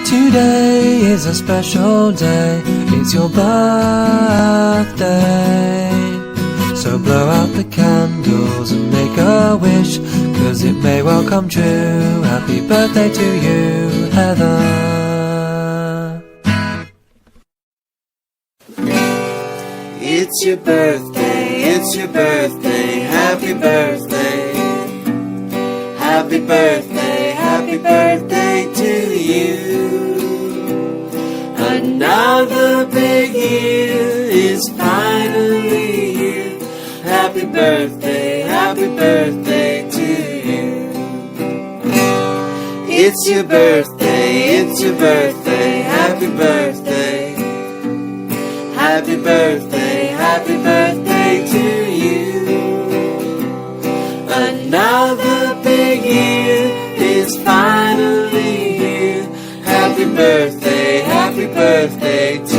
Today is a special day, it's your birthday. So blow out the candles and make a wish, 'cause it may well come true. Happy birthday to you, Heather. It's your birthday, it's your birthday, happy birthday. Happy birthday to you. Another big year is finally here. Happy birthday to you. It's your birthday, it's your birthday, happy birthday. Happy birthday to you. Another big year is finally here. Happy birthday to you.